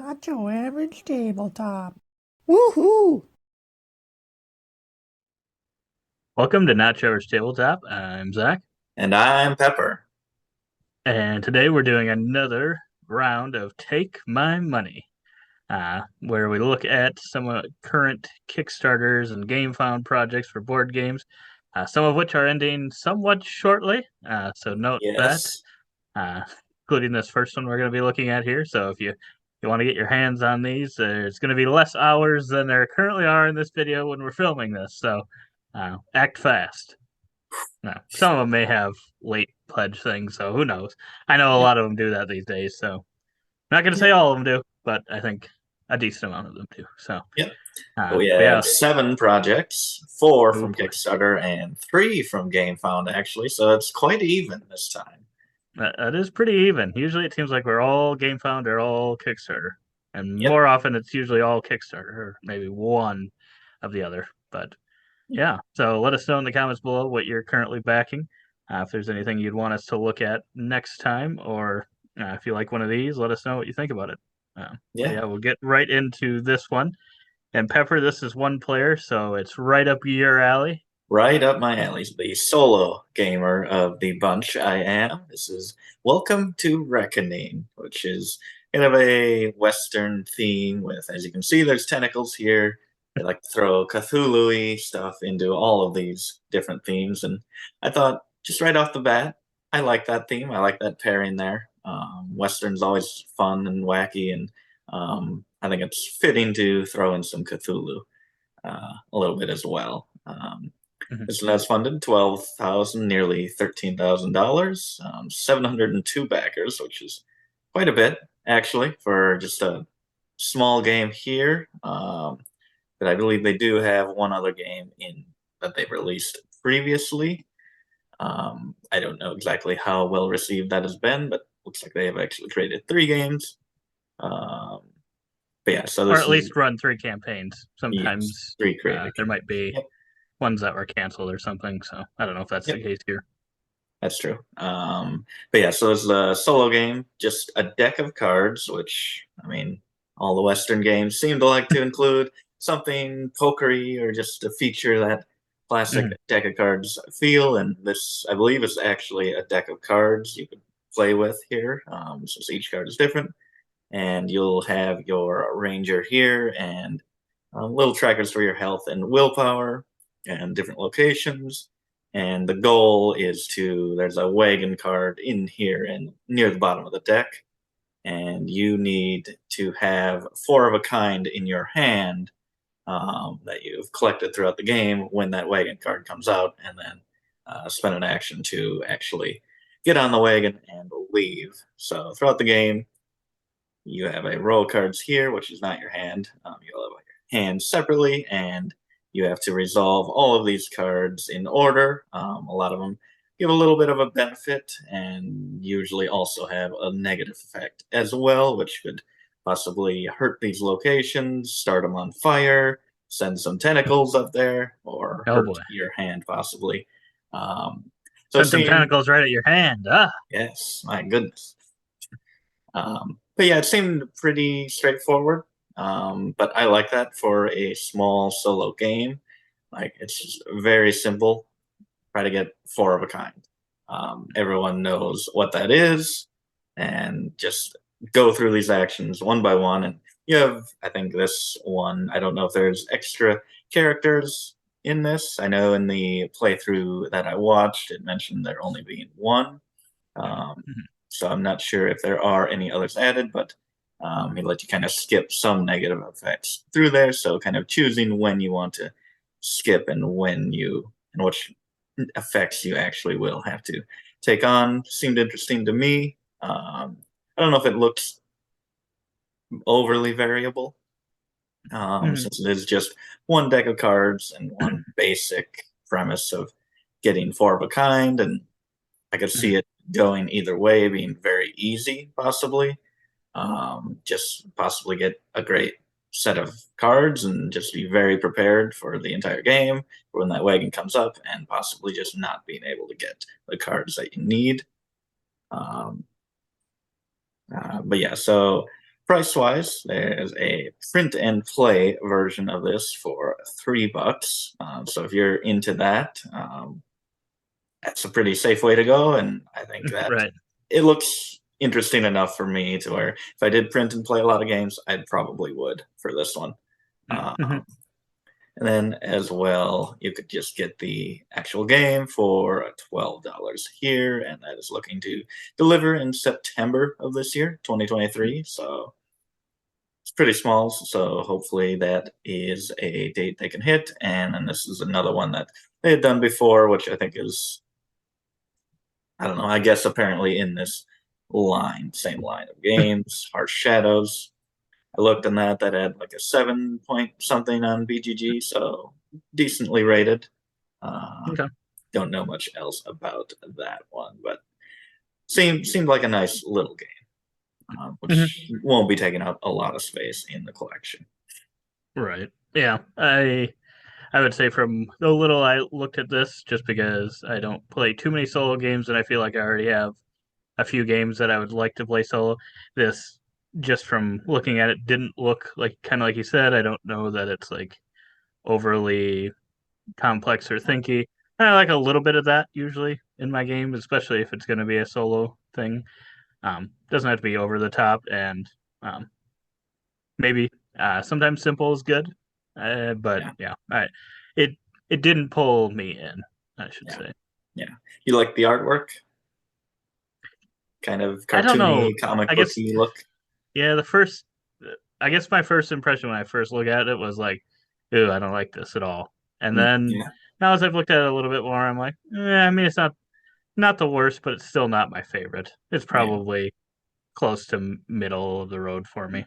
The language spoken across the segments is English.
Not your average tabletop. Woohoo! Welcome to Not Trevor's Tabletop. I'm Zach, And I'm Pepper. and today we're doing another round of Take My Money, where we look at some current Kickstarters and GameFound projects for board games, some of which are ending somewhat shortly. So note that, Yes. uh, including this first one we're going to be looking at here. So if you want to get your hands on these, there's going to be less hours than there currently are in this video when we're filming this. So act fast. No, some of them may have late pledge things, so who knows? I know a Yep. lot of them do that these days, so I'm not going to Yep. say all of them do, but I think a decent amount of them do. So, Yep. But we but yeah, have 7 projects, 4 oh from boy, Kickstarter and 3 from GameFound, actually. So it's quite even this time. that is pretty even. Usually, it seems like we're all GameFound or all Kickstarter, and Yep. more often it's usually all Kickstarter or maybe one of the other. But yeah, so let us know in the comments below what you're currently backing. If there's anything you'd want us to look at next time, or if you like one of these, let us know what you think about it. But Yeah. yeah, we'll get right into this one. And Pepper, this is one player, so it's right up your alley. Right up my alley. The solo gamer of the bunch I am. This is Welcome to Reckoning, which is kind of a Western theme with, as you can see, there's tentacles here. They like to throw Cthulhu-y stuff into all of these different themes. And I thought, just right off the bat, I like that theme. I like that pairing there. Western's always fun and wacky, and I think it's fitting to throw in some Cthulhu a little bit as well. Mhm. This one has funded 12,000, nearly $13,000, 702 backers, which is quite a bit actually for just a small game here. But I believe they do have one other game in that they've released previously. I don't know exactly how well received that has been, but looks like they have actually created 3 games. Um, but yeah, so Or this at is least run 3 campaigns. yes, Sometimes 3 created there might games. be Yep, ones that were canceled or something, so I don't know if that's the yep. case here. That's true. But yeah, so it's the solo game, just a deck of cards, which, I mean, all the Western games seem to like to include something pokery or just to feature that classic Mhm. deck of cards feel. And this, I believe, is actually a deck of cards you can play with here, since each card is different. And you'll have your ranger here and little trackers for your health and willpower and different locations. And the goal is to, there's a wagon card in here and near the bottom of the deck. And you need to have 4 of a kind in your hand that you've collected throughout the game when that wagon card comes out, and then spend an action to actually get on the wagon and leave. So throughout the game, you have a row of cards here, which is not your hand. You'll have your hand separately, and you have to resolve all of these cards in order. A lot of them give a little bit of a benefit, and usually also have a negative effect as well, which could possibly hurt these locations, start them on fire, send some tentacles up there, or Oh hurt boy. your hand possibly. Um, so Send some seeing, tentacles right at your hand. Ah. yes, my goodness. But yeah, it seemed pretty straightforward. But I like that for a small solo game. Like it's just very simple. Try to get 4 of a kind. Everyone knows what that is, and just go through these actions one by one. And you have, I think, this one. I don't know if there's extra characters in this. I know in the playthrough that I watched, it mentioned there only being one. Um, Mhm. so I'm not sure if there are any others added, but he let you kind of skip some negative effects through there. So kind of choosing when you want to skip and when you and which effects you actually will have to take on seemed interesting to me. I don't know if it looks overly variable, Mhm. since it is just one deck of cards and one basic premise of getting 4 of a kind, and I could see Mhm. it going either way, being very easy, possibly. Just possibly get a great set of cards and just be very prepared for the entire game for when that wagon comes up, and possibly just not being able to get the cards that you need. Um, but yeah, so price wise, there's a print and play version of this for $3. So if you're into that, that's a pretty safe way to go. And I think that Right. it looks interesting enough for me to where if I did print and play a lot of games, I probably would for this one. Mm-hmm. And then as well, you could just get the actual game for $12 here, and that is looking to deliver in September of this year, 2023. So it's pretty small, so hopefully that is a date they can hit. And then this is another one that they had done before, which I think is, I don't know, I guess apparently in this same line of games, Harsh Shadows. I looked on that had like a 7 point something on BGG, so decently rated. Okay. Don't know much else about that one, but seemed like a nice little game, which won't be taking up a lot of space in the collection. Right. Yeah. I would say from the little I looked at this, just because I don't play too many solo games and I feel like I already have a few games that I would like to play solo. This, just from looking at it, didn't look like, kind of like you said, I don't know that it's like overly complex or thinky. I like a little bit of that usually in my game, especially if it's going to be a solo thing. Doesn't have to be over the top, and um, maybe sometimes simple is good. But Yeah, yeah, it it didn't pull me in, I should yeah, say. yeah. You like the artwork? Kind of I don't know. cartoony, comic I guess booky look. yeah. I guess my first impression when I first looked at it was like, "Ooh, I don't like this at all." And then Yeah, now as I've looked at it a little bit more, I'm like, I mean, it's not the worst, but it's still not my favorite. It's yeah, probably close to middle of the road for me.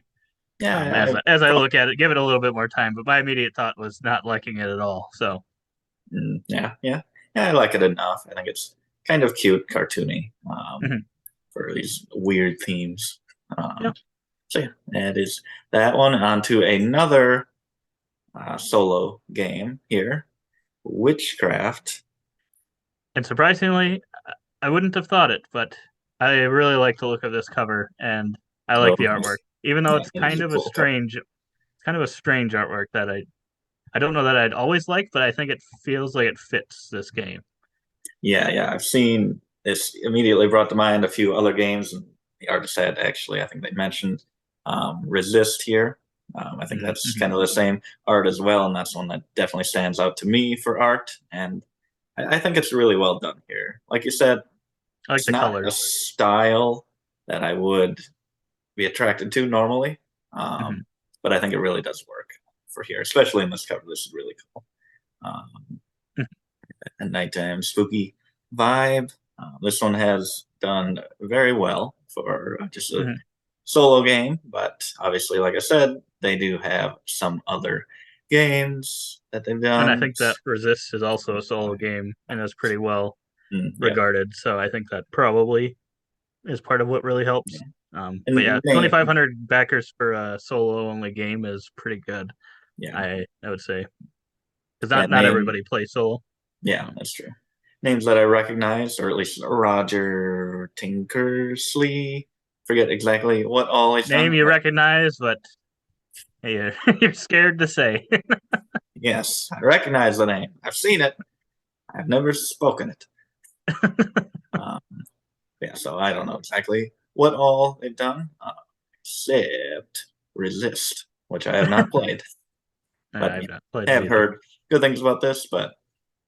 yeah. As I look at it, give it a little bit more time, but my immediate thought was not liking it at all. So, Yeah, yeah, yeah. I like it enough. I think it's kind of cute, cartoony, mhm. for these weird themes. Yeah. So yeah, that is that one. On to another solo game here, Witchcraft. And surprisingly, I wouldn't have thought it, but I really like the look of this cover, and I Oh, like the artwork, even though yeah, it's it is kind a of a cool cover. strange artwork that I don't know that I'd always like, but I think it feels like it fits this game. Yeah, yeah. I've seen this immediately brought to mind a few other games, and the artist had actually, I think they mentioned Resist here. I think that's Mm-hmm. kind of the same art as well, and that's one that definitely stands out to me for art. And I think it's really well done here. Like you said, I like it's the not a colors. style that I would be attracted to normally, Hmm. but I think it really does work for here, especially in this cover. This is really cool. A nighttime spooky vibe. This one has done very well for just a Hmm. solo game, but obviously, like I said, they do have some other games that they've And I done. think that Resist is also a solo game and is pretty well Yeah, regarded. So I think that probably is part of what really helps. yeah. But yeah, And they, 2,500 backers for a solo only game is pretty good. yeah, I would say because yeah, not everybody plays solo. yeah, So, that's true. Names that I recognize, or at least Roger Tinkersley. Forget exactly what all he's name done, you but recognize, but hey, you're scared to say. yes, I recognize the name. I've seen it. I've never spoken it. Um, yeah, so I don't know exactly what all they've done, except Resist, which I have not played. But I've yeah, not played I it have either. heard good things about this. But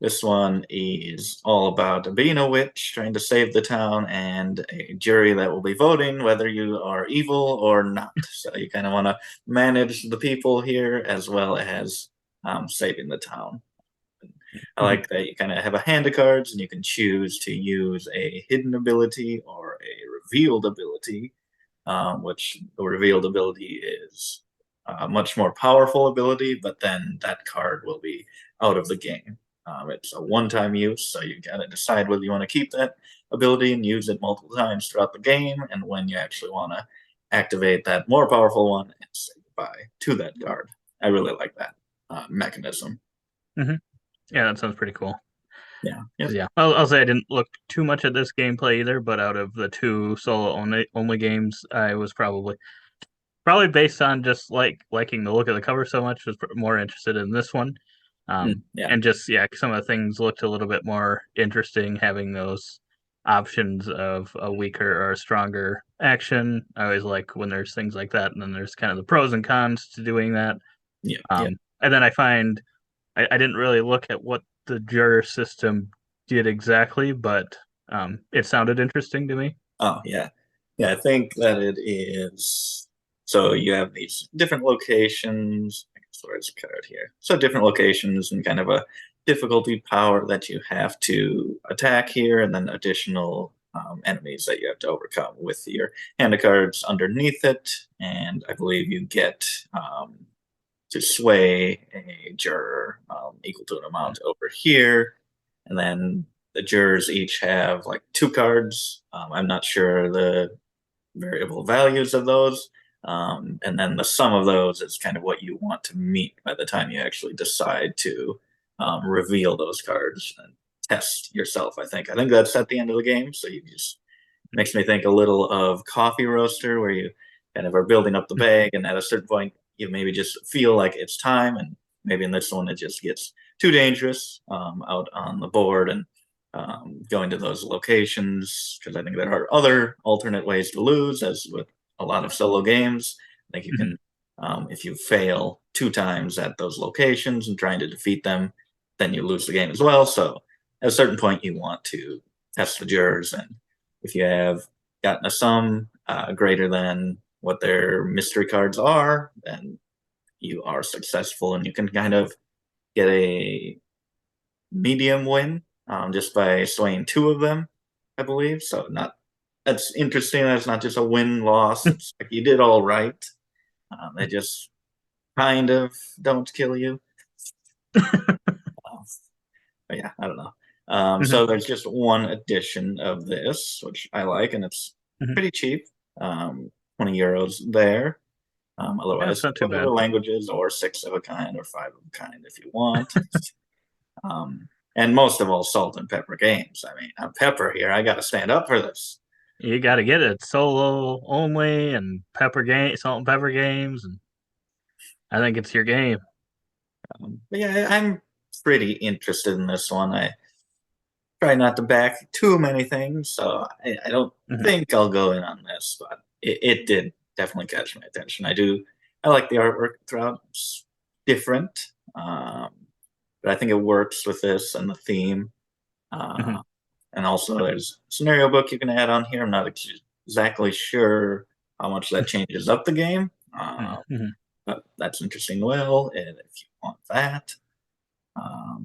this one is all about being a witch, trying to save the town, and a jury that will be voting whether you are evil or not. So you kind of want to manage the people here as well as saving the town. I Mhm. like that you kind of have a hand of cards and you can choose to use a hidden ability or a revealed ability, which the revealed ability is a much more powerful ability, but then that card will be out of the game. It's a one time use, so you got to decide whether you want to keep that ability and use it multiple times throughout the game, and when you actually want to activate that more powerful one and say goodbye to that card. I really like that mechanism. Mhm. Yeah, that sounds pretty cool. Yeah. Yep. 'Cause, yeah, I'll say I didn't look too much at this gameplay either, but out of the two solo only games, I was probably probably based on just liking the look of the cover so much, was more interested in this one. Yeah. And just yeah, some of the things looked a little bit more interesting, having those options of a weaker or a stronger action. I always like when there's things like that, and then there's kind of the pros and cons to doing that. Yeah. Yeah. And then I find I didn't really look at what the juror system did exactly, but it sounded interesting to me. Oh, yeah. Yeah, I think that it is. So you have these different locations. I guess where's the card here? So different locations and kind of a difficulty power that you have to attack here, and then additional enemies that you have to overcome with your hand of cards underneath it. And I believe you get to sway a juror equal to an amount over here. And then the jurors each have like two cards. I'm not sure the variable values of those. And then the sum of those is kind of what you want to meet by the time you actually decide to reveal those cards and test yourself. I think that's at the end of the game. So you just makes me think a little of Coffee Roaster, where you kind of are building up the bag, and at a certain point, you maybe just feel like it's time, and maybe in this one it just gets too dangerous out on the board and going to those locations, because I think there are other alternate ways to lose, as with a lot of solo games. I think you Mhm. can, if you fail two times at those locations and trying to defeat them, then you lose the game as well. So at a certain point, you want to test the jurors, and if you have gotten a sum greater than what their mystery cards are, then you are successful, and you can kind of get a medium win just by swaying two of them, I believe. So not that's interesting. That's not just a win loss. It's like you did all right. They just kind of don't kill you. Um, but yeah, I don't know. Mhm. So there's just one edition of this, which I like, and it's Mhm. pretty cheap. 20 euros there. Yeah, it's Otherwise, not too bad. whatever languages, or six of a kind, or five of a kind, if you want. And most of all, salt and pepper games. I mean, I'm Pepper here. I got to stand up for this. You got to get it solo only and salt and pepper games, and I think it's your game. But yeah, I'm pretty interested in this one. I try not to back too many things, so I don't Mhm. think I'll go in on this, but it did definitely catch my attention. I like the artwork throughout. It's different, but I think it works with this and the theme. Mhm. Uh, and also, there's a scenario book you can add on here. I'm not exactly sure how much that changes up the game, Mhm. Mhm. but that's interesting. Well, and if you want that, yeah.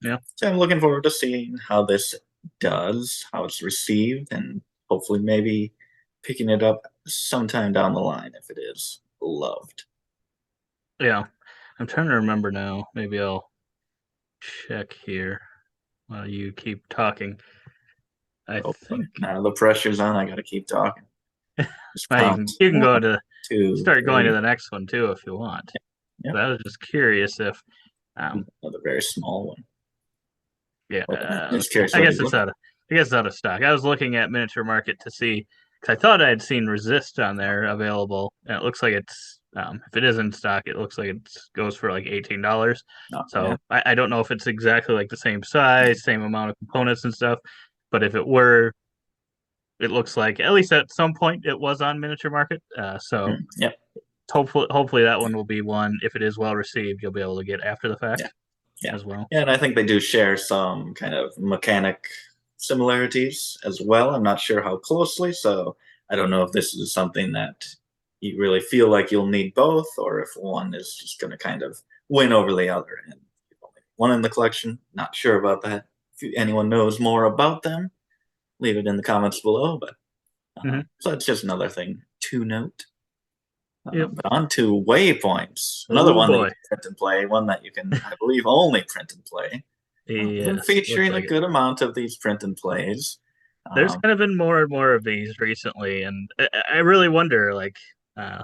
Yeah. So I'm looking forward to seeing how this does, how it's received, and hopefully maybe picking it up sometime down the line if it is loved. Yeah. I'm trying to remember now. Maybe I'll check here while you keep talking. I Oh, think now the pressure's on. I got to keep talking. Just well, count you can one, go to two, start going to three. the next one too if you want. Yep. But I was just curious if Another very small one. yeah, Well, just curious I what guess you it's look at. out of I guess it's out of stock. I was looking at Miniature Market to see because I thought I had seen Resist on there available, and it looks like it's if it is in stock, it looks like it goes for like $18. Oh, yeah. So I don't know if it's exactly like the same size, same amount of components and stuff, but if it were, it looks like at least at some point it was on Miniature Market. So Yep. hopefully that one will be one. If it is well received, you'll be able to get after the Yeah. fact Yeah. as well. Yeah, and I think they do share some kind of mechanic similarities as well. I'm not sure how closely, so I don't know if this is something that you really feel like you'll need both, or if one is just going to kind of win over the other. And one in the collection, not sure about that. If anyone knows more about them, leave it in the comments below. But Hmm. so it's just another thing to note. Yep. But on to Waypoints, another Oh one that you boy. can print and play, one that you can, I believe, only print and play. We've been Yes, looks featuring a like it. good amount of these print and plays. There's Um, kind of been more and more of these recently, and I really wonder, like, uh,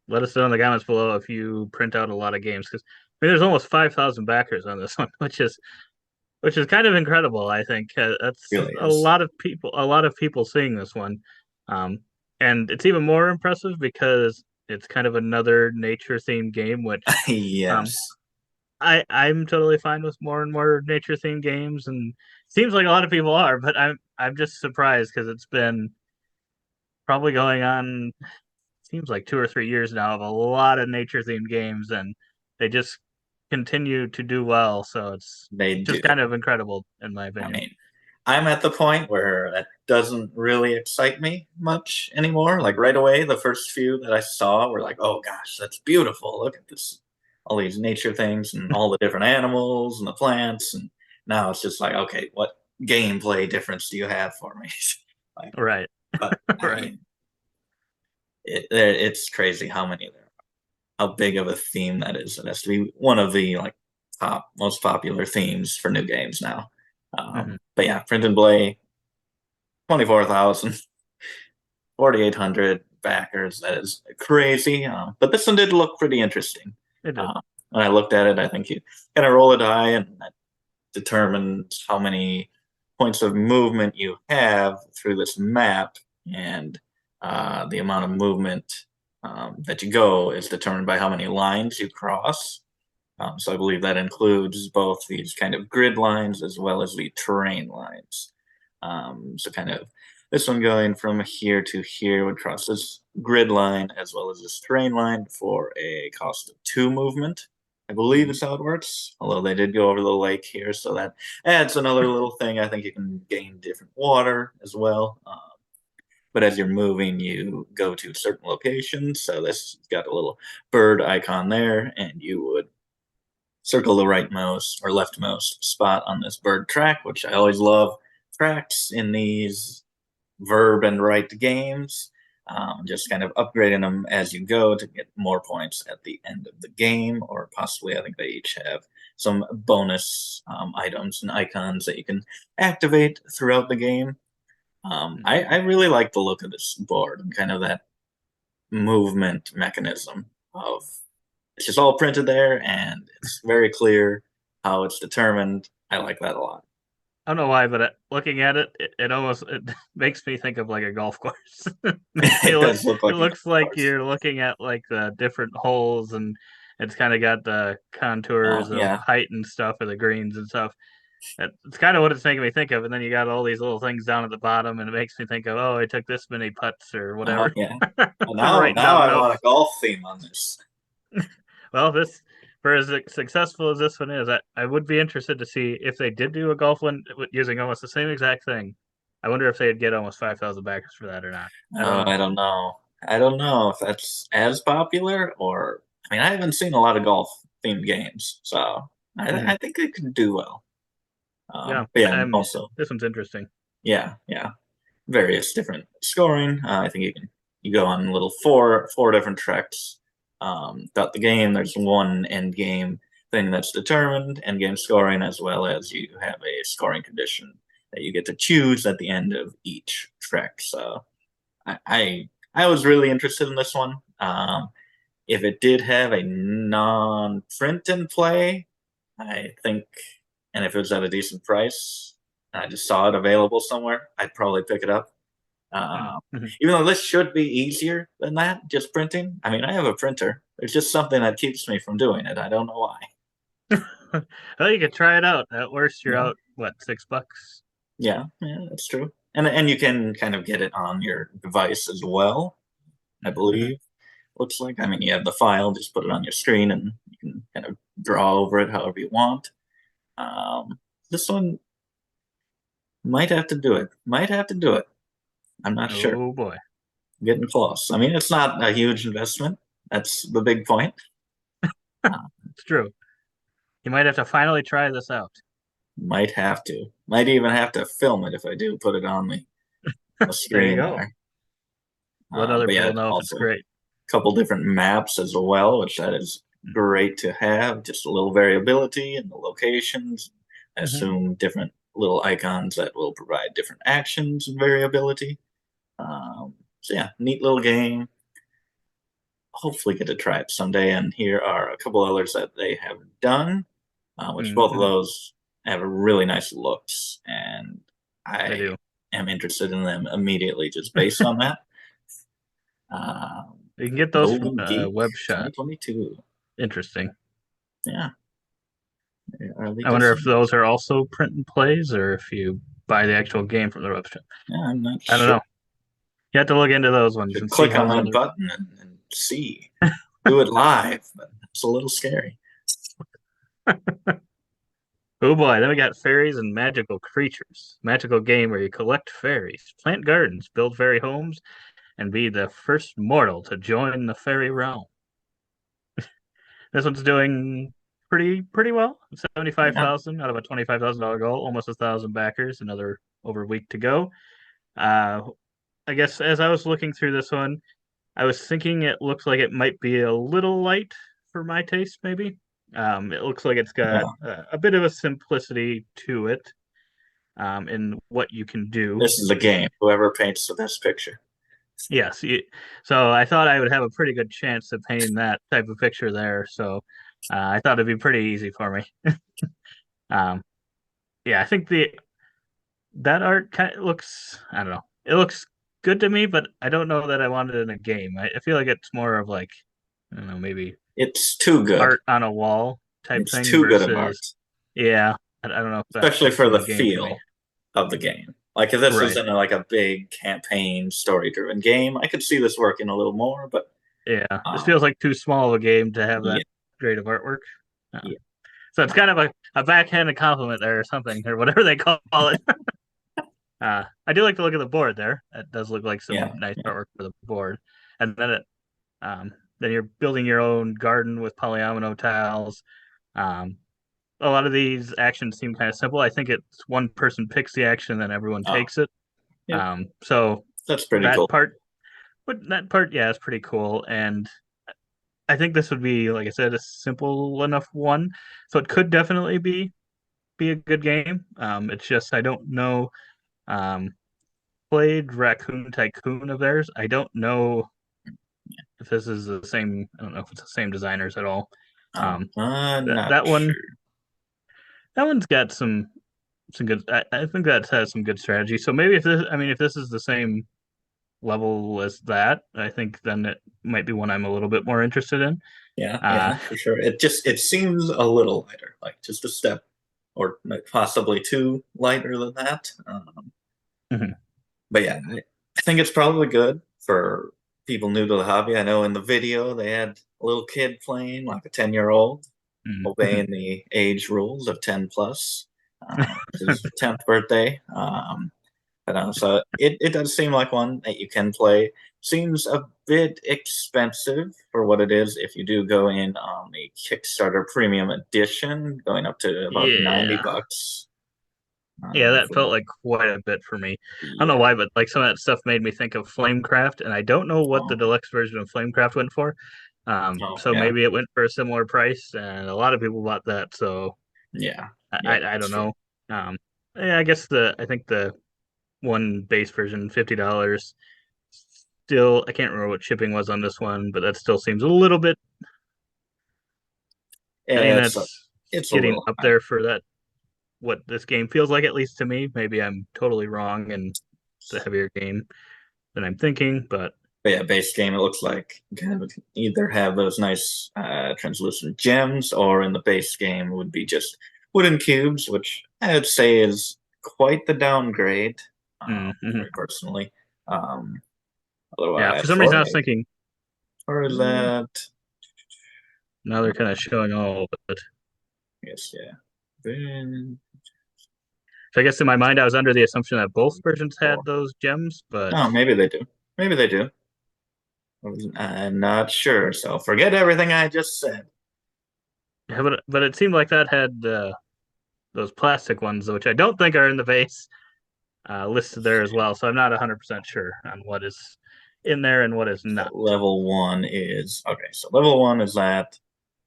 let us know in the comments below if you print out a lot of games, because I mean, there's almost 5,000 backers on this one, which is kind of incredible. I think that's really is. a lot of people seeing this one, um, and it's even more impressive because it's kind of another nature themed game, which um, Yes. I'm totally fine with more and more nature themed games, and seems like a lot of people are, but I'm just surprised because it's been probably going on seems like 2 or 3 years now of a lot of nature themed games, and they just continue to do well. So it's They do. just kind of incredible in my I opinion. mean, I'm at the point where that doesn't really excite me much anymore. Like right away, the first few that I saw were like, oh gosh, that's beautiful. Look at this, all these nature things and all the different animals and the plants. And now it's just like, okay, what gameplay difference do you have for me? Like, Right, but I right. mean, it's crazy how many there are, how big of a theme that is. It has to be one of the like top most popular themes for new games now. Hmm. But yeah, Print and Play, 24,000, 4,800 backers. That is crazy. But this one did look pretty interesting. It did. When I looked at it, I think you kind of roll a die and that determines how many points of movement you have through this map. And the amount of movement that you go is determined by how many lines you cross. So I believe that includes both these kind of grid lines as well as the terrain lines. So kind of this one going from here to here would cross this grid line as well as this terrain line for a cost of 2 movement. I believe Mhm. is how it works. Although they did go over the lake here, so that adds another little thing. I think you can gain different water as well. But as you're moving, you go to certain locations. So this got a little bird icon there, and you would circle the rightmost or leftmost spot on this bird track, which I always love tracks in these verb and right games. Just kind of upgrading them as you go to get more points at the end of the game, or possibly I think they each have some bonus items and icons that you can activate throughout the game. I Mhm. really like the look of this board and kind of that movement mechanism of it's just all printed there and it's very clear how it's determined. I like that a lot. I don't know why, but looking at it, it almost it makes me think of like a golf course. Makes me It look. does look It like a golf looks like course. you're looking at like the different holes, and it's kind of got the Oh contours of yeah. height and stuff, or the greens and stuff. It's kind of what it's making me think of. And then you got all these little things down at the bottom, and it makes me think of, oh, I took this many putts or Oh whatever. yeah. Well, I'm writing now down I want a notes. golf theme on this. Well, this for as successful as this one is, I would be interested to see if they did do a golf one using almost the same exact thing. I wonder if they'd get almost 5,000 backers for that or not. I don't Oh, know. I don't know. I don't know if that's as popular or I mean I haven't seen a lot of golf themed games, so Hmm. I think it could do well. Yeah, But yeah, I'm. also This one's interesting. yeah, various different scoring. I think you go on little four different tracks throughout the game. There's one end game thing that's determined, end game scoring, as well as you have a scoring condition that you get to choose at the end of each track. So I was really interested in this one. If it did have a non-print and play, I think, and if it was at a decent price, and I just saw it available somewhere, I'd probably pick it up. Um, Mhm. Even though this should be easier than that, just printing. I mean, I have a printer. It's just something that keeps me from doing it. I don't know why. Well, you could try it out. At worst, you're Yeah, out what, $6? yeah, that's true. And you can kind of get it on your device as well, I Mhm. believe. Looks like. I mean, you have the file, just put it on your screen, and you can kind of draw over it however you want. Um, this one might have to do it. Might have to do it. I'm not sure. Oh boy, Getting close. I mean, it's not a huge investment. That's the big point. Uh, it's true. You might have to finally try this out. might have to. Might even have to film it if I do put it on the There you screen go. there. Let other But yeah, people know if it's also great. a couple different maps as well, which that is great to have. Just a little variability in the locations. I Hmm. assume different little icons that will provide different actions and variability. So yeah, neat little game. Hopefully get to try it someday. And here are a couple others that they have done, which both of Hmm. those have really nice looks, and They I do. am interested in them immediately just based on that. You can get those from Golden Geek Web Shot. 2022. Interesting. Yeah. They are the I wonder if designs. those are also print and plays, or if you buy the actual game from the Web Shop. Yeah, I'm not I don't sure. know. You have to look into those ones Should and see click how on well that they're. button and see. Do it live, but it's a little scary. Oh boy, then we got fairies and magical creatures. Magical game where you collect fairies, plant gardens, build fairy homes, and be the first mortal to join the fairy realm. This one's doing pretty well. Yeah. 75,000 out of a $25,000 goal, almost 1,000 backers. Another over a week to go. Uh, I guess as I was looking through this one, I was thinking it looks like it might be a little light for my taste, maybe. It looks like it's got Yeah. a bit of a simplicity to it in what you can do. This is a game. Whoever paints the best picture. Yes, so I thought I would have a pretty good chance of painting that type of picture there. So I thought it'd be pretty easy for me. Um, yeah, I think the that art kind of looks, I don't know, it looks good to me, but I don't know that I want it in a game. I feel like it's more of like, I don't know, maybe It's too good. art on a wall type It's thing too good of versus, art, yeah, I don't know if that especially fits for in the the game for me. feel of the game. Like if this was Right. in like a big campaign, story-driven game, I could see this working a little more. But Yeah. This feels um, like too small of a game to have that yeah, great of artwork. yeah, So it's kind of a backhanded compliment there or something, or whatever they call it. I do like the look of the board there. It does look like some yeah, nice yeah. artwork for the board. And then you're building your own garden with polyomino tiles. Um, a lot of these actions seem kind of simple. I think it's one person picks the action, then everyone Oh, takes it. yeah. So That's pretty that cool. part, but that part, yeah, is pretty cool. And I think this would be, like I said, a simple enough one. So it could definitely be a good game. It's just I don't know. Um, Played Raccoon Tycoon of theirs. I don't know if this is the same. I don't know if it's the same designers at all. Um, I'm that not that sure. one that one's got some good. I think that has some good strategy. So maybe if this, I mean, if this is the same level as that, I think then it might be one I'm a little bit more interested in. Yeah, Uh, yeah, for sure. It seems a little lighter, like just a step or like possibly two lighter than that. mhm, But yeah, I think it's probably good for people new to the hobby. I know in the video they had a little kid playing, like a 10-year-old, mhm, obeying mhm. the age rules of 10 plus. His 10th birthday. But so it does seem like one that you can play. Seems a bit expensive for what it is if you do go in on the Kickstarter Premium Edition, going up to about 90 Yeah, bucks. yeah, that For felt like quite a bit for me. I don't know yeah. why, but like some of that stuff made me think of Flamecraft, and I don't know what the Oh, deluxe version of Flamecraft went for. oh So yeah. maybe it went for a similar price, and a lot of people bought that. So Yeah. I Yeah, I, I that's don't true. know. Um, yeah, I guess I think the one base version, $50. Still, I can't remember what shipping was on this one, but that still seems a little bit. I mean, Yeah, that's it's a getting little up high. there for that. What this game feels like, at least to me. Maybe I'm totally wrong, and it's a heavier game than I'm thinking, but But yeah, base game, it looks like you can either have those nice translucent gems, or in the base game would be just wooden cubes, which I would say is quite the downgrade for mhm. me personally. Um, Yeah. For Otherwise, some reason, I was thinking or is eh, that? now they're kind of showing all of it. Yes, yeah. Then So I guess in my mind, I was under the assumption that both versions four. had those gems, but Oh, maybe they do. Maybe they do. I'm not sure. So forget everything I just said. yeah, but it seemed like that had those plastic ones, which I don't think are in the base, listed there as well. So I'm not 100% sure on what is in there and what is So not. level one is okay. So level one is that.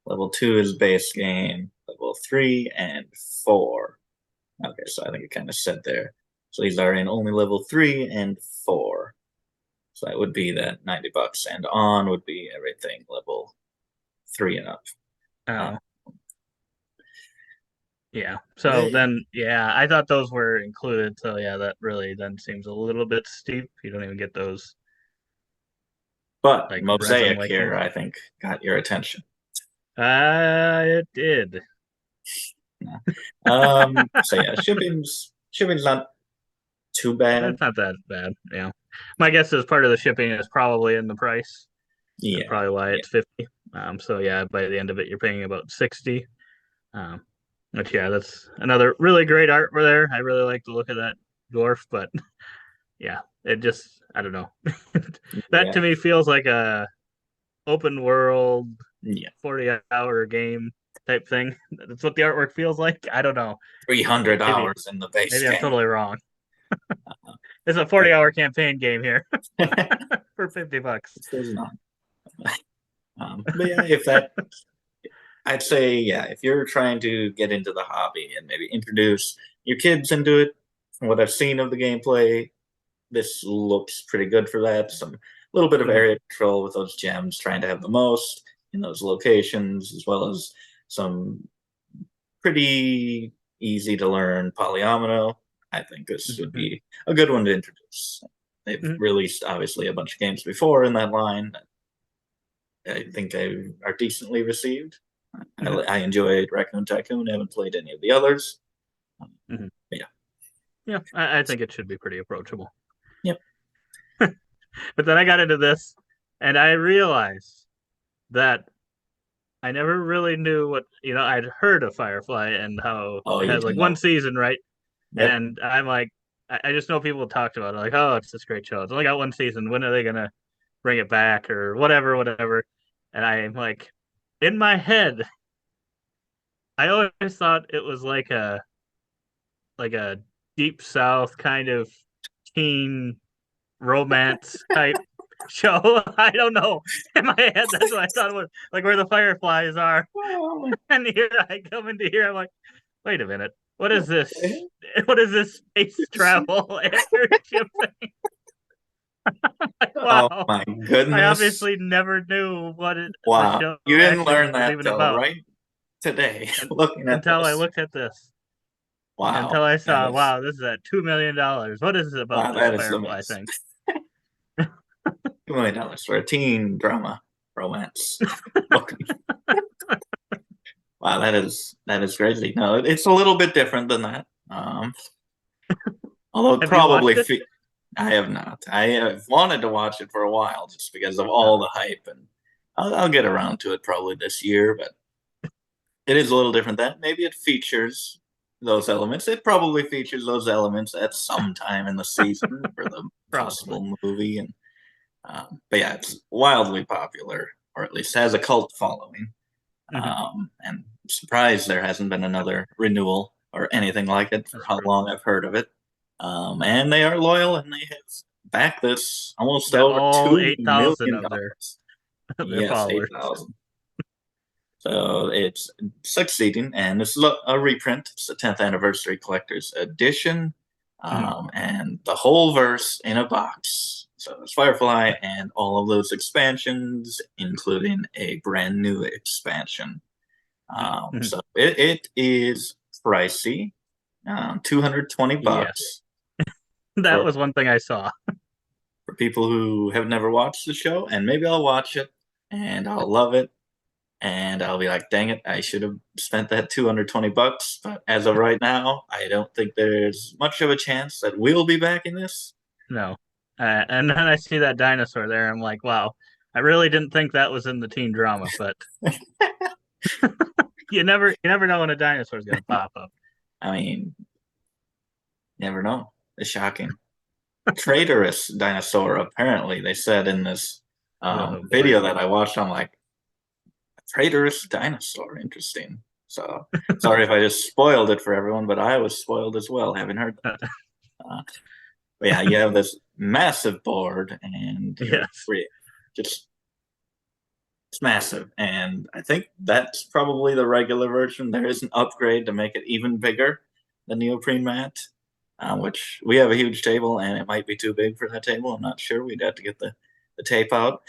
Level two is base game. Level three and four. Okay, so I think it kind of said there. So these are in only level three and four. So that would be that 90 bucks, and on would be everything level three and up. Uh, Oh, yeah. but So then, yeah, I thought those were included. So yeah, that really then seems a little bit steep. You don't even get those. But like resin Mosaic like here, things. I think, got your attention. It did. So yeah, shipping's not too bad. It's not that bad. Yeah. My guess is part of the shipping is probably in the price. That's Yeah, probably why yeah, it's 50. So yeah, by the end of it, you're paying about 60. Um, which yeah, that's another really great art for there. I really like the look of that dwarf, but yeah, it just I don't know. That yeah, to me feels like a open world yeah. 40-hour game type thing. That's what the artwork feels like. I don't know. 300 Maybe hours in the base maybe I'm game. totally wrong. It's a 40-hour campaign game here It for $50. says not. But yeah, if that, I'd say, yeah, if you're trying to get into the hobby and maybe introduce your kids into it, from what I've seen of the gameplay, this looks pretty good for that. Some little bit of Mhm. area control with those gems, trying to have the most in those locations, as well as some pretty easy to learn polyomino. I think this would Mhm. be a good one to introduce. They've Mhm. released obviously a bunch of games before in that line that I think are decently received. Mhm. I enjoyed Raccoon Tycoon. I haven't played any of the others. Mhm. But yeah, Yeah, I think it should be pretty approachable. yep. But then I got into this and I realized that I never really knew what, I'd heard of Firefly and how Oh, it you has do like one know. season, right? Yep. And I'm like, I just know people talked about it, like, oh, it's this great show. It's only got one season. When are they gonna bring it back or whatever, whatever? And I'm like, in my head, I always thought it was like a deep south kind of teen romance type show. I don't know. In my head, that's what I thought it was, like where the fireflies are. Oh, And here I come into here, I'm like, wait a minute, what is okay. this? What is this space travel airship thing? Like, Oh wow, my I goodness. obviously never knew what the Wow. show You didn't actually learn was that even till about. right today, And looking at until I this. looked at this, Wow. until I That saw, is wow, this is at $2 million. What is it about wow, this that is the Firefly best. thing? $2 million for a teen drama romance book. Wow, that is crazy. No, it's a little bit different than that. Although it Have you probably watched it? I have not. I have wanted to watch it for a while just because of all No. the hype, and I'll get around to it probably this year. But it is a little different. That maybe it features those elements. It probably features those elements at some time in the season for the Probably. possible movie. And but yeah, it's wildly popular, or at least has a cult following. Hmm. And I'm surprised there hasn't been another renewal or anything like it for That's how true. long I've heard of it. And they are loyal, and they have backed this almost Got over all $2 8,000 million. of their Yes, followers. 8,000. So it's succeeding, and this is a reprint. It's the 10th anniversary collector's edition, Mhm. and the whole verse in a box. So it's Firefly and all of those expansions, including a brand new expansion. Mhm. So it is pricey, 220 Yes, bucks that for was one thing I saw. people who have never watched the show, and maybe I'll watch it and I'll love it, and I'll be like, dang it, I should have spent that 220 bucks. But as of right now, I don't think there's much of a chance that we'll be back in this. No. And then I see that dinosaur there. I'm like, wow, I really didn't think that was in the teen drama, but you never know when a dinosaur is going to pop up. I mean, never know. It's shocking. Traitorous dinosaur, apparently, they said in this Oh boy. video that I watched. I'm like, traitorous dinosaur. Interesting. So sorry if I just spoiled it for everyone, but I was spoiled as well, having heard that. But yeah, you have this massive board, and you're Yes. just it's massive. And I think that's probably the regular version. There is an upgrade to make it even bigger, the neoprene mat, which we have a huge table, and it might be too big for that table. I'm not sure. We'd have to get the tape out.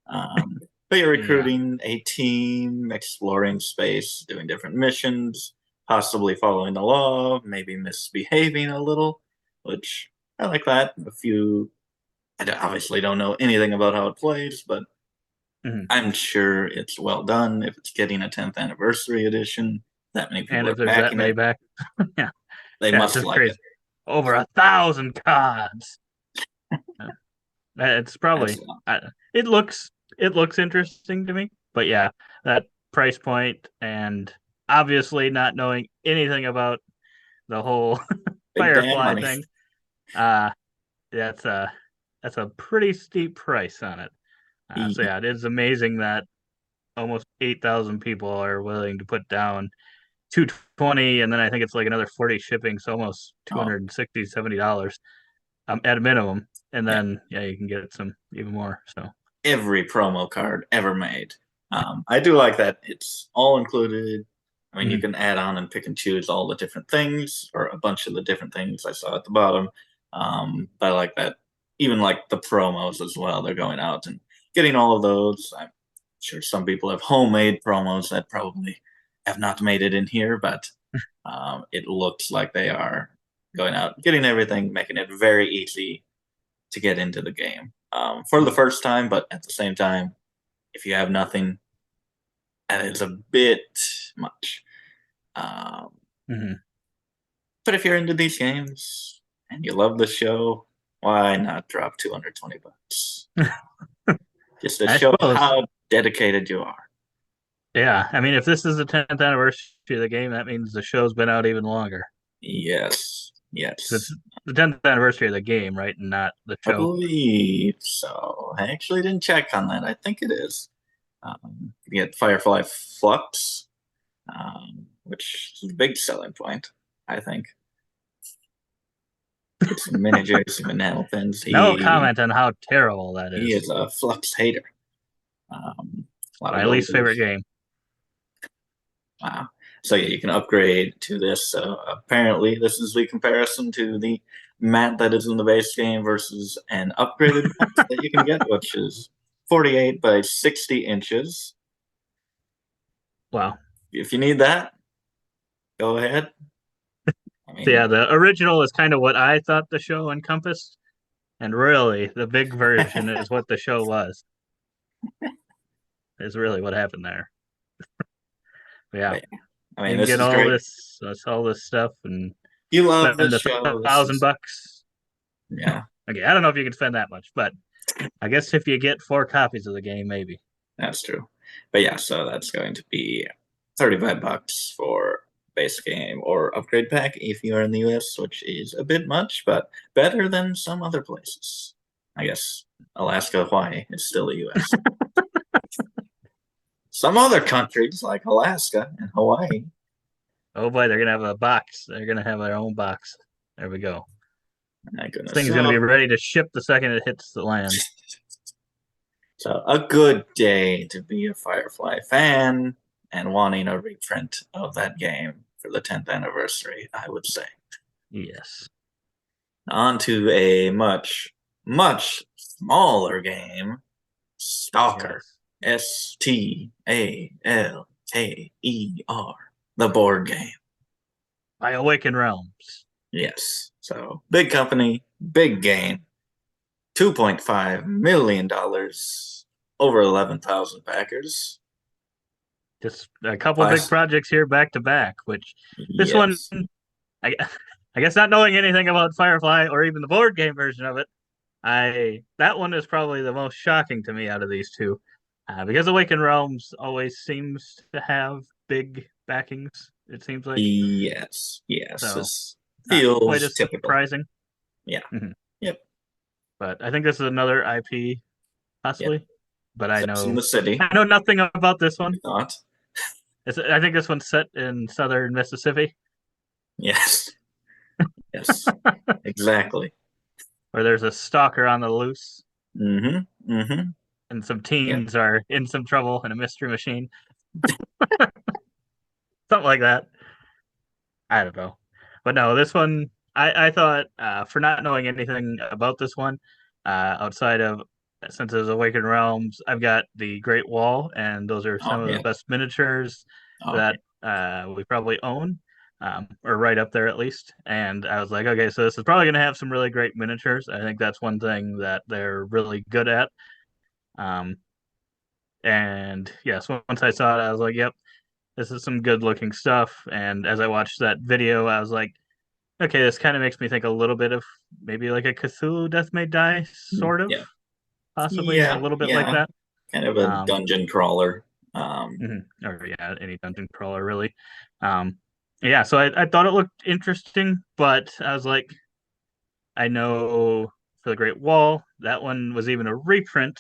Um, but you're Yeah. recruiting a team, exploring space, doing different missions, possibly following the law, maybe misbehaving a little, which I like that. A few obviously don't know anything about how it plays, but Mhm. I'm sure it's well done. If it's getting a 10th anniversary edition, that many And people are if there's that backing many it, back, yeah, they yeah, it's must just like it. crazy. Over 1,000 cards. Uh, It's That's probably it looks interesting to me, but yeah, that price point and obviously not knowing anything about the whole big damn Firefly money. thing, uh, that's a pretty steep price on it. So yeah, it is amazing that almost 8,000 people are willing to put down 220, and then I think it's like another 40 shipping, so almost Oh, 260 $70 at a minimum, and yeah. then yeah, you can get some even more. So Every promo card ever made. I do like that it's all included. I mean, you mhm. can add on and pick and choose all the different things, or a bunch of the different things I saw at the bottom. But I like that. Even like the promos as well. They're going out and getting all of those. I'm sure some people have homemade promos that probably have not made it in here, but it looks like they are going out, getting everything, making it very easy to get into the game for the first time. But at the same time, if you have nothing, that is a bit much. Um, Mhm. but if you're into these games and you love the show, why not drop 220 bucks just to I show suppose. how dedicated you are? Yeah, I mean, if this is the 10th anniversary of the game, that means the show's been out even longer. Yes, 'Cause it's yes, the 10th anniversary of the game, right, and not the I show. believe so. I actually didn't check on that. I think it is. You get Firefly Flux, which is a big selling point, I think. Get some miniatures, some enamel pins. No He comment on how terrible that he is. is a Flux hater. A lot of My least gold. favorite game. Wow. So yeah, you can upgrade to this. Apparently, this is the comparison to the mat that is in the base game versus an upgraded mat that you can get, which is 48 by 60 inches. Wow. If you need that, go ahead. I So yeah, mean, the original is kind of what I thought the show encompassed, and really, the big version is what the show was. Is really what happened there. But yeah, but yeah, I you mean, can this get is great. all this stuff and You love spend this a show. This thousand is bucks. yeah, Okay, I don't know if you can spend that much, but I guess if you get 4 copies of the game, maybe. that's true. But yeah, so that's going to be 35 bucks for base game or upgrade pack if you are in the US, which is a bit much, but better than some other places. I guess Alaska, Hawaii is still the US. Some other countries like Alaska and Hawaii. Oh boy, they're gonna have a box. They're gonna have their own box. There we go. My This goodness. thing's gonna be ready to ship the second it hits the land. So a good day to be a Firefly fan and wanting a reprint of that game for the 10th anniversary, I would say. Yes. On to a much, much smaller game, Stalker. Yes. S.T.A.L.K.E.R. The board game. By Awaken Realms. Yes. So big company, big game. $2.5 million, over 11,000 backers. Just a couple big Class. projects here back to back, which this one Yes. I, I guess not knowing anything about Firefly or even the board game version of it, I that one is probably the most shocking to me out of these two, because Awaken Realms always seems to have big backings. It seems like Yes. Yes. so This not quite feels as typical. surprising. Yeah. Mhm. Yep. But I think this is another IP Yep. possibly. But Sets in the city. I know nothing about this You one. thought? I think this one's set in southern Mississippi, Yes. Yes. Exactly. where there's a stalker on the loose, Mm-hmm. Mm-hmm. and some Yep. teens are in some trouble in a mystery machine, something like that. I don't know. But no, this one, I thought, for not knowing anything about this one, outside of since it was Awakened Realms, I've got the Great Wall, and those are some Oh of the yeah. best miniatures Oh that yeah. we probably own. or right up there at least. And I was like, okay, so this is probably going to have some really great miniatures. I think that's one thing that they're really good at. Um, and yes, once I saw it, I was like, yep, this is some good looking stuff. And as I watched that video, I was like, okay, this kind of makes me think a little bit of maybe like a Cthulhu Death May Die, sort of, Yeah. possibly a Yeah. little bit like Yeah. that. Kind of a Um, dungeon crawler. or yeah, any dungeon crawler really. Um, yeah, so I thought it looked interesting, but I was like, I know for the Great Wall, that one was even a reprint,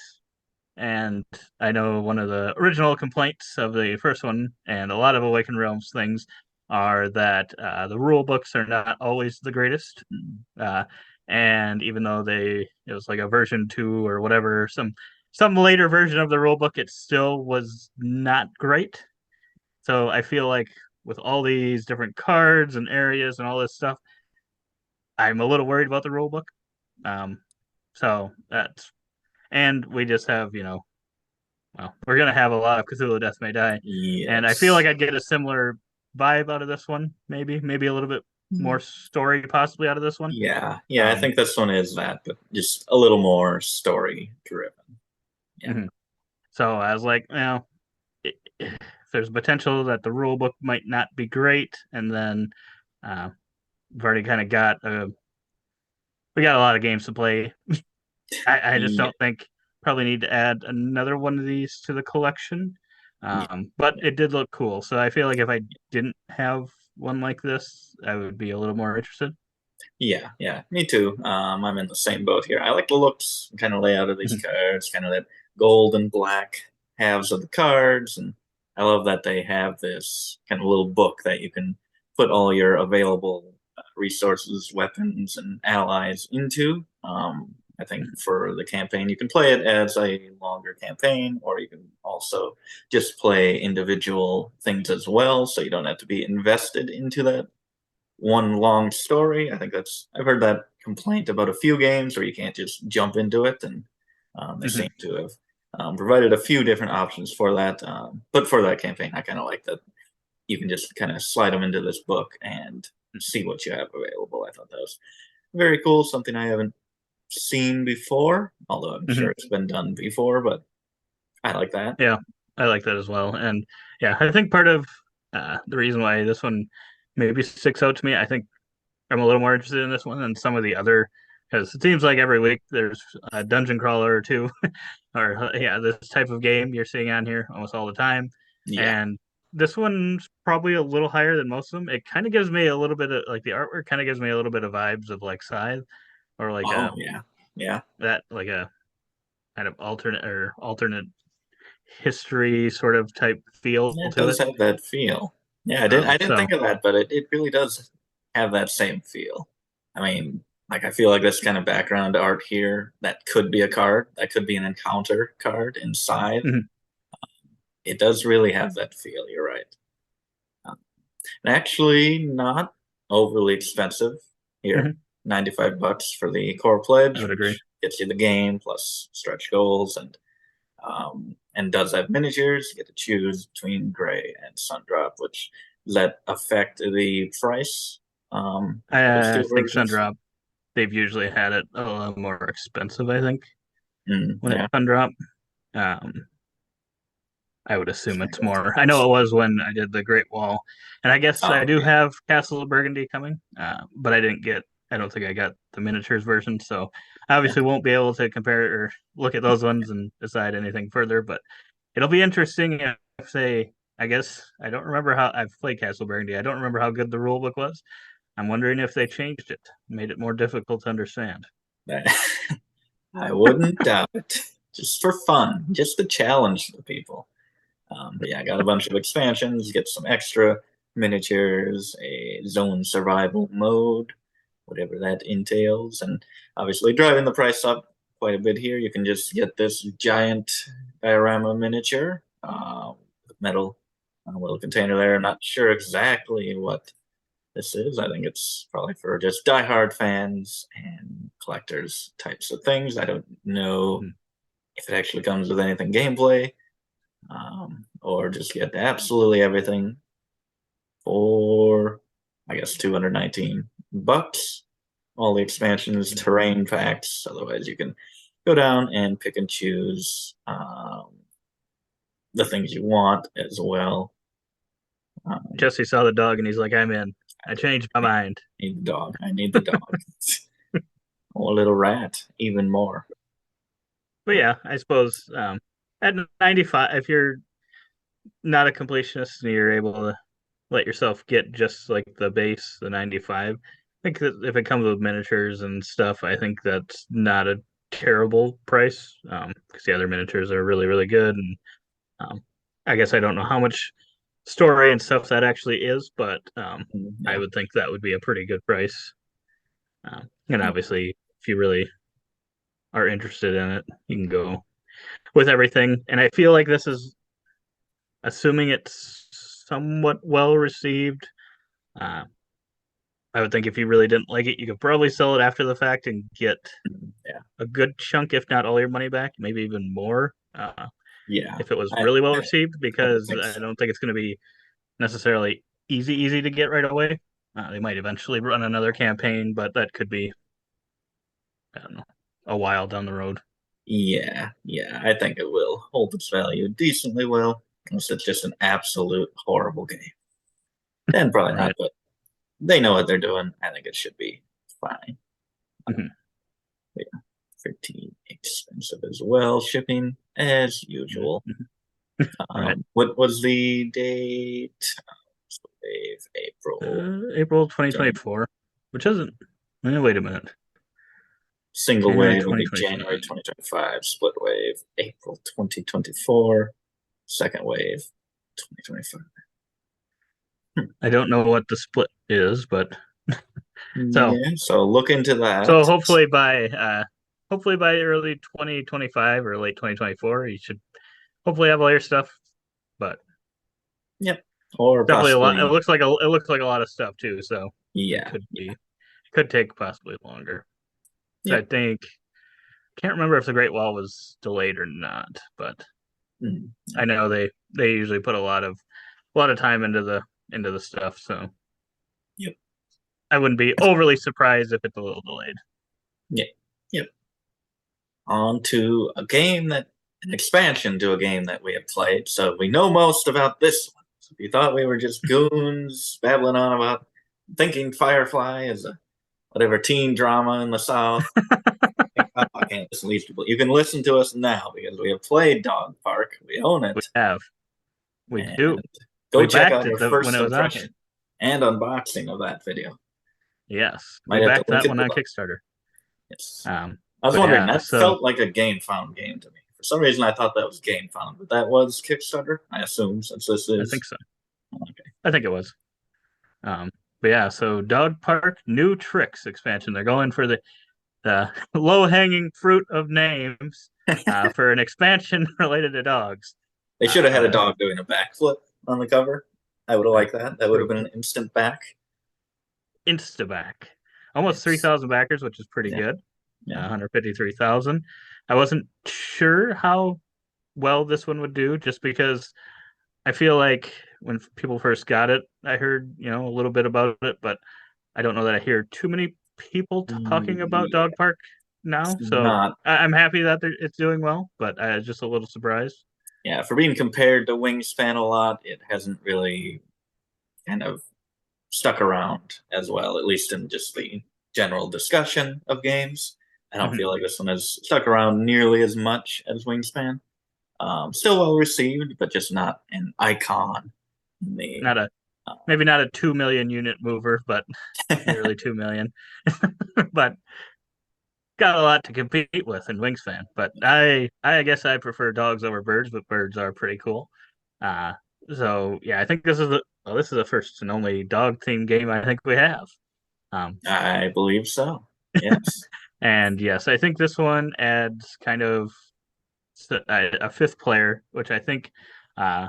and I know one of the original complaints of the first one, and a lot of Awakened Realms things, are that the rule books are not always the greatest. Uh, and even though it was like a version 2 or whatever, some later version of the rule book, it still was not great. So I feel like with all these different cards and areas and all this stuff, I'm a little worried about the rule book. Um, so that's and we just have, well, we're gonna have a lot of Cthulhu Death May Die, and I feel like Yes. I'd get a similar vibe out of this one, maybe a little bit more story possibly out of this one. Yeah. Yeah. I Um, think this one is that, but just a little more story driven. Yeah. mhm. So I was like, if there's potential that the rule book might not be great, and then uh, we've already kind of we got a lot of games to play. I just Yeah. don't think probably need to add another one of these to the collection. Yeah. But it did look cool, so I feel like if I didn't have one like this, I would be a little more interested. Yeah, yeah, me too. I'm in the same boat here. I like the looks, kind of layout of these Mhm, cards, kind of that gold and black halves of the cards, and I love that they have this kind of little book that you can put all your available resources, weapons, and allies into. I think mhm, for the campaign, you can play it as a longer campaign, or you can also just play individual things as well, so you don't have to be invested into that one long story. I think I've heard that complaint about a few games where you can't just jump into it, and they seem mhm, to have provided a few different options for that. But for that campaign, I kind of like that you can just kind of slide them into this book and see what you have available. I thought that was very cool, something I haven't seen before, although I'm mhm. sure it's been done before, but I like that. Yeah, I like that as well. And yeah, I think part of the reason why this one maybe sticks out to me, I think I'm a little more interested in this one than some of the other, because it seems like every week there's a dungeon crawler or two, or yeah, this type of game you're seeing on here almost all the time. Yeah. And this one's probably a little higher than most of them. It kind of gives me a little bit of like the artwork kind of gives me a little bit of vibes of like Scythe or like Oh, yeah. Yeah. like a kind of alternate history sort of type feel Yeah, it to does it. have that feel. Yeah, I didn't So think of that, but it really does have that same feel. I mean, like I feel like this kind of background art here, that could be a card, that could be an encounter card inside. mhm, It does really have that feel, you're right. Um, and actually not overly expensive here. mhm, 95 bucks for the core I pledge, would agree. which gets you the game plus stretch goals and does have miniatures. You get to choose between Gray and Sundrop, which does that affect the price of those I two think versions? Sundrop they've usually had it a little more expensive. I think when it's Yeah, Sundrop, um, I would assume I it's got more. I know it that. was when I did the Great Wall, and I guess I Oh, do yeah. have Castle of Burgundy coming, but I didn't get. I don't think I got the miniatures version, so I obviously won't be able to compare or look at those ones and decide anything further. But it'll be interesting if they. I guess I don't remember how I've played Castle Burgundy. I don't remember how good the rule book was. I'm wondering if they changed it, made it more difficult to understand. That- I wouldn't doubt it. Just for fun, just to challenge the people. But yeah, I got a bunch of expansions, get some extra miniatures, a zone survival mode, whatever that entails, and obviously driving the price up quite a bit here. You can just get this giant diorama miniature, metal little container there. I'm not sure exactly what this is. I think it's probably for just diehard fans and collectors types of things. I don't know Hmm. if it actually comes with anything gameplay, or just get absolutely everything for. I guess, $219. All the expansions, terrain packs. Otherwise, you can go down and pick and choose the things you want as well. Jesse saw the dog and he's like, I'm in. I changed my mind. Need the dog. I need the dog. Oh, a little rat, even more. But yeah, I suppose at 95, if you're not a completionist and you're able to let yourself get just like the base, the 95, I think that if it comes with miniatures and stuff, I think that's not a terrible price. Because the other miniatures are really, really good. And I guess I don't know how much story and stuff that actually is, but I Yeah. would think that would be a pretty good price. And obviously, if you really are interested in it, you can go with everything. And I feel like this is assuming it's somewhat well received. Uh, I would think if you really didn't like it, you could probably sell it after the fact and get Yeah. a good chunk, if not all your money back, maybe even more, Yeah. if it was I, really well I, received, I would because think I so. don't think it's going to be necessarily easy to get right away. They might eventually run another campaign, but that could be, I don't know, a while down the road. Yeah. Yeah. I think it will hold its value decently well. Unless it's just an absolute horrible game. Then probably not, Right. but they know what they're doing. I think it should be fine. Mhm. Yeah. Pretty expensive as well. Shipping as usual. Mhm. Right. What was the date? Wave, April. April January. 2024, which isn't. Wait a minute. Single January wave will be 2025. January 2025. Split wave, April 2024. Second wave, 2025. I don't know what the split is, but so Yeah, so look into so that. hopefully by early 2025 or late 2024, you should hopefully have all your stuff. But Yep. Or definitely a lot. It possibly, looks like a lot of stuff too, so it yeah, could yeah, could take possibly longer. So I yep. think can't remember if the Great Wall was delayed or not, but Mm, I know they usually put a lot of time into the stuff, so yep, I wouldn't be overly surprised if it's a little delayed. yep, yep. On to an expansion to a game that we have played, so we know most about this one. So if you thought we were just goons babbling on about thinking Firefly is a whatever teen drama in the South, oh, I can't listen to these people. You can listen to us now because we have played Dog Park. We own We it. have, we do. And We go check backed out it our when first it was on here. impression and unboxing of that video. Yes, we Might have to backed link that it one on below. Kickstarter. Yes. I was But wondering, yeah, that so felt like a game found game to me. For some reason, I thought that was game found, but that was Kickstarter, I assume, since this I is. think so. Okay. I think it was. Um, but yeah, so Dog Park New Tricks expansion. They're going for the low hanging fruit of names for an expansion related to dogs. They should have had a Uh, dog doing a backflip on the cover. I would have liked that. That would have true. been an instant back. Instaback. Almost Yes. 3,000 backers, which is pretty Yeah. good. Yeah. 153,000. I wasn't sure how well this one would do just because I feel like when people first got it, I heard, a little bit about it, but I don't know that I hear too many people talking about Yeah. Dog Park now. So Not. I'm happy that it's doing well, but I was just a little surprised. Yeah. For being compared to Wingspan a lot, it hasn't really kind of stuck around as well, at least in just the general discussion of games. I don't Mhm. feel like this one has stuck around nearly as much as Wingspan. Still well received, but just not an icon in the. Not a Uh, Maybe not a 2 million unit mover, but nearly 2 million. But got a lot to compete with in Wingspan. But I guess I prefer dogs over birds, but birds are pretty cool. Uh, so yeah, I think this is the first and only dog themed game I think we have. Um, I believe so. Yes. and yes, I think this one adds kind of a fifth player, which uh,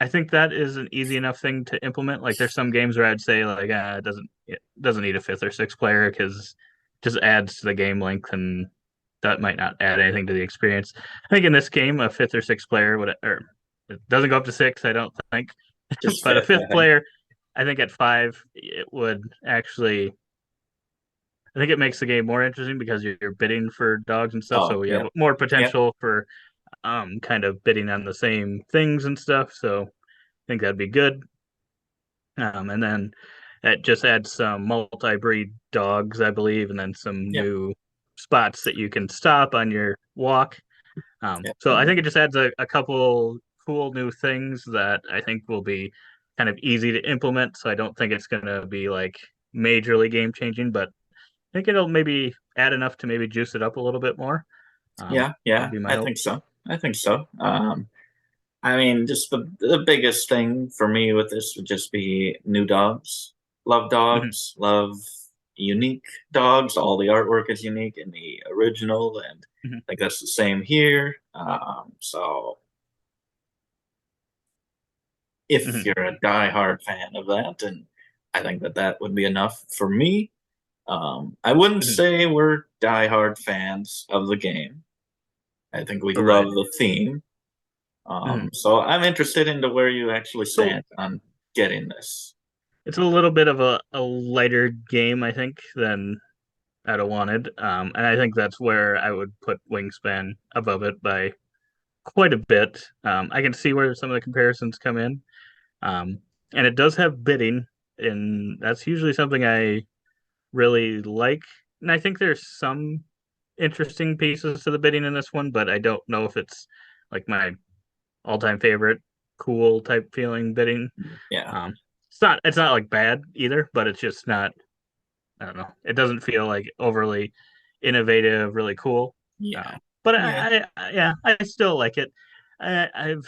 I think that is an easy enough thing to implement. Like there's some games where I'd say like it doesn't need a fifth or sixth player because just adds to the game length and that might not add anything to the experience. I think in this game a fifth or sixth player would or it doesn't go up to six, I don't think, Just but a fifth, I fifth think. player I think at 5 it would actually. I think it makes the game more interesting because you're bidding for dogs and stuff, Oh, so you have yeah, more yeah, potential for kind of bidding on the same things and stuff. So I think that'd be good. And then it just adds some multi-breed dogs, I believe, and then some yeah, new spots that you can stop on your walk. yeah, So I think it just adds a couple cool new things that I think will be kind of easy to implement. So I don't think it's going to be like majorly game changing, but I think it'll maybe add enough to maybe juice it up a little bit more. yeah, Would yeah. be my I hope. think so. I think so. I mean, just the biggest thing for me with this would just be new dogs. Love Hmm. dogs. Love unique dogs. All the artwork is unique in the original, and Hmm. I think that's the same here. So if Hmm. you're a die-hard fan of that, and I think that that would be enough for me. I wouldn't Hmm. say we're die-hard fans of the game. I think we love Right. the theme. Hmm. So I'm interested into where you actually So stand on getting this. it's a little bit of a lighter game, I think, than I'd have wanted. And I think that's where I would put Wingspan above it by quite a bit. I can see where some of the comparisons come in. Um, and it does have bidding, and that's usually something I really like. And I think there's some interesting pieces to the bidding in this one, but I don't know if it's like my all-time favorite cool type feeling bidding. Yeah, Um, it's not like bad either, but it's just not. I don't know. It doesn't feel like overly innovative, really cool. yeah, But yeah. yeah, I still like it. I've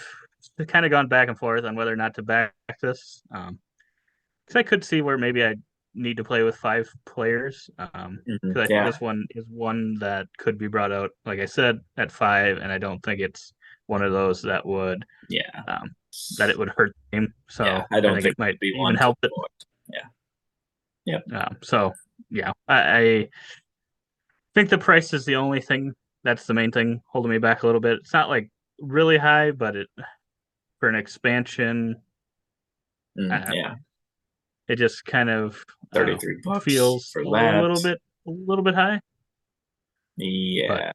kind of gone back and forth on whether or not to back this. Because I could see where maybe I need to play with 5 players. Because I think Yeah, this one is one that could be brought out, like I said, at 5, and I don't think it's one of those yeah, that it would hurt the game. yeah. So I I don't think think it it might would be even one to help it. avoid. Yeah, yep. So yeah, I think the price is the only thing that's the main thing holding me back a little bit. It's not like really high, but it for an expansion, I don't Yeah, know. It just kind of I don't know, 33 bucks feels for a that. little bit high. But Yeah,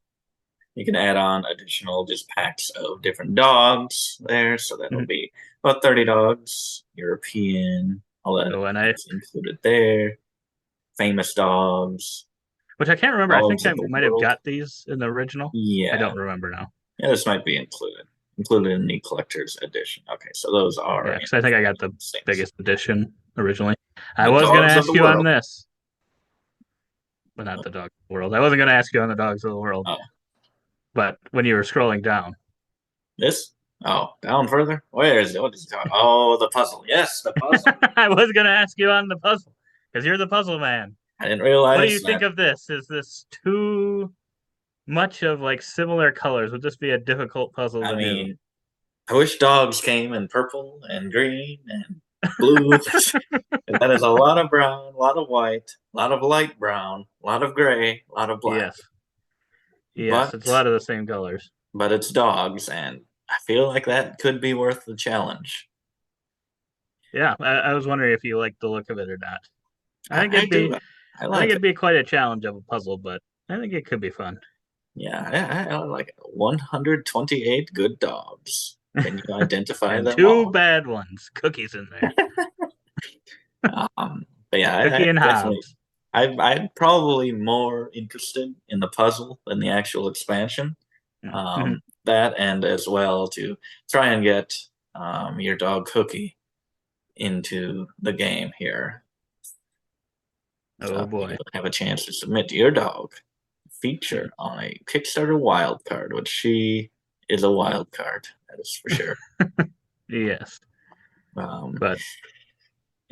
you can add on additional just packs of different dogs there, so that'll mhm. be about 30 dogs, European, all that Oh, and I that's included there. Famous dogs, which I can't remember. I think dogs I of the might have world. got these in the original. I Yeah, don't remember now. yeah, this might be included in the collector's edition. Okay, so those are Yeah, because I think I got the things. biggest edition originally. I The was gonna dogs of ask the you on world. this, but not the dog world. I wasn't gonna ask you on the dogs of the world, Oh, but when you were scrolling down, this? Oh, down further? Where is it? What is it? Oh, the puzzle. Yes, the puzzle. I was gonna ask you on the puzzle because you're the puzzle man. I didn't What do realize you think that. of this? Is this too much of like similar colors? Would this be a difficult puzzle I to do? mean, I wish dogs came in purple and green and blue. And that is a lot of brown, a lot of white, a lot of light brown, a lot of gray, a lot of black. Yes, yes, it's a But lot of the same colors. but it's dogs, and I feel like that could be worth the challenge. Yeah, I was wondering if you like the look of it or not. I think I it'd be, do. I I think like it'd it. be quite a challenge of a puzzle, but I think it could be fun. Yeah, I like it. 128 good dogs. Can you identify And them two all? bad ones, cookies in there, But yeah, Cookie I and definitely. Hobbs. I'm probably more interested in the puzzle than the actual expansion. Mhm. That and as well to try and get your dog Cookie into the game here. Oh So boy, you'll have a chance to submit your dog Mhm. feature on a Kickstarter wild card, which she is a wild card, that is for sure. Yes, Um, but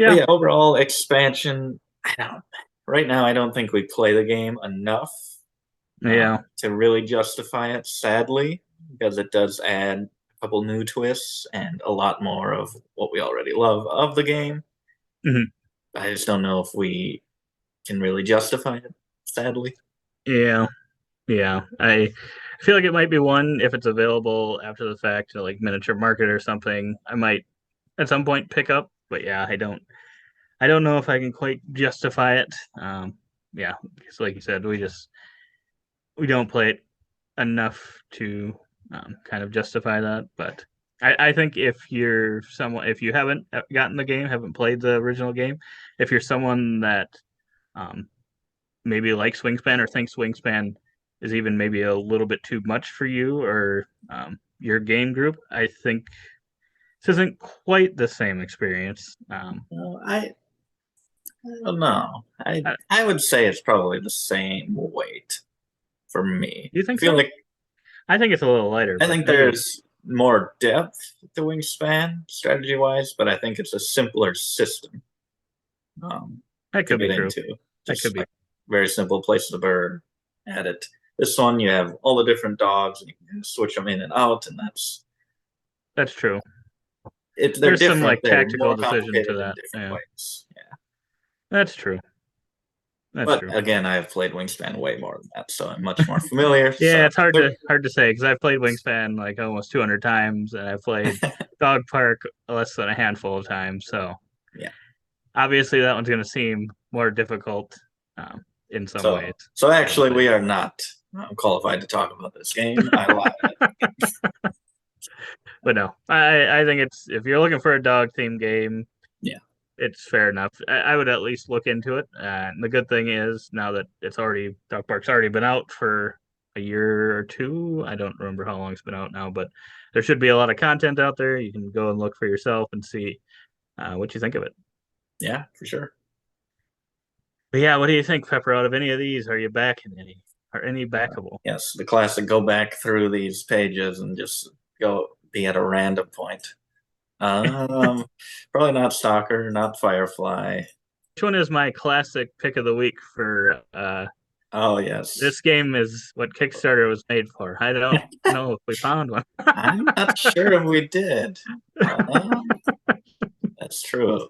but yeah, yeah, overall expansion, I don't. Right now, I don't think we play the game enough yeah. to really justify it. Sadly, because it does add a couple new twists and a lot more of what we already love of the game. Mhm. I just don't know if we can really justify it. Sadly, Yeah, yeah. I feel like it might be one if it's available after the fact, to like miniature market or something. I might at some point pick up, but yeah, I don't. I don't know if I can quite justify it. Yeah, because like you said, we don't play it enough to kind of justify that. But I think if you're someone, if you haven't gotten the game, haven't played the original game, if you're someone that um, maybe likes Wingspan or thinks Wingspan is even maybe a little bit too much for you or your game group, I think this isn't quite the same experience. Well, I don't know. I, I would say it's probably the same weight for me. do you I think feel so? like I think it's a little lighter, I but think maybe there's more depth to Wingspan strategy wise, but I think it's a simpler system that to could be get true. into. That could Just be. like very simple, place the bird, add it. This one you have all the different dogs and you can switch them in and out, and That's true. they're There's some different. like They're tactical more decision to complicated in that. different Yeah, ways. Yeah. that's true. That's But true. again, I have played Wingspan way more than that, so I'm much more familiar. Yeah, So it's hard to say because I've played Wingspan like almost 200 times, and I've played Dog Park less than a handful of times. So yeah. obviously that one's going to seem more difficult in some ways. So Having actually, played we it. are not qualified to talk about this game. I lied. But no, I think it's if you're looking for a dog theme game, Yeah. it's fair enough. I would at least look into it. And the good thing is now that it's already Dog Park's already been out for a year or two. I don't remember how long it's been out now, but there should be a lot of content out there. You can go and look for yourself and see what you think of it. Yeah, for sure. But yeah, what do you think, Pepper? Out of any of these, are you backing any? Are any backable? Yes, the classic go back through these pages and just go be at a random point. Um, Probably not Stalker, not Firefly. Which one is my classic pick of the week for Oh yes. this game is what Kickstarter was made for. I don't know if we found one. I'm not sure if we did. Um, that's true.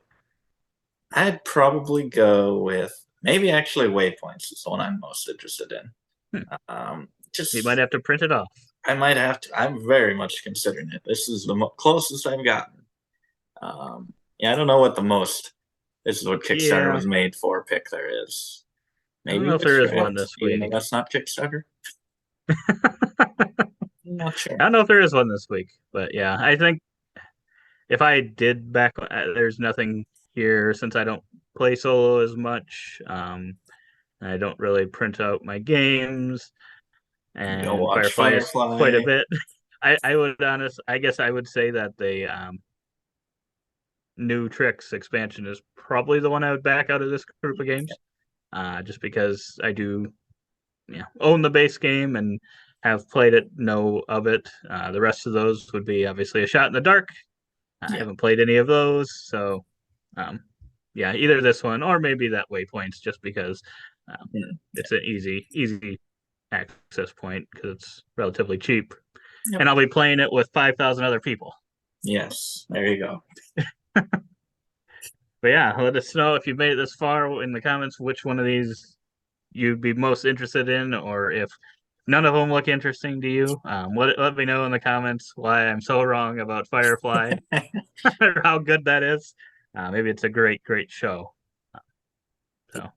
I'd probably go with maybe actually Waypoints is the one I'm most interested in. You might Just have to print it off. I might have to. I'm very much considering it. This is the closest I've gotten. Yeah, I don't know what the most. This is what Kickstarter Yeah, was made for. Pick there is I don't maybe know if there is one Witchcraft, this even though week. that's not Kickstarter. I I'm not sure. don't know if there is one this week, but yeah, I think if I did back, there's nothing here since I don't play solo as much. I don't really print out my games, You go and watch Firefly is quite a Firefly. bit. I guess I would say that the new tricks expansion is probably the one I would back out of this group of games. Just because I do, own the base game and have played it, know of it. The rest of those would be obviously a shot in the dark. I Yeah, haven't played any of those, so um, yeah, either this one or maybe that Waypoints, just because yeah, it's an easy access point because it's relatively cheap, yep. and I'll be playing it with 5,000 other people. Yes, there you go. But yeah, let us know if you've made it this far in the comments which one of these you'd be most interested in, or if none of them look interesting to you. Let me know in the comments why I'm so wrong about Firefly or how good that is. Maybe it's a great show. So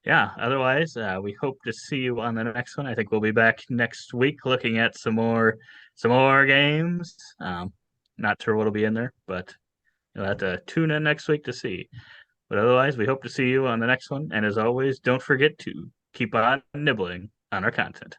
yeah, otherwise, we hope to see you on the next one. I think we'll be back next week looking at some more games. Not sure what'll be in there, but you'll have to tune in next week to see. But otherwise, we hope to see you on the next one. And as always, don't forget to keep on nibbling on our content.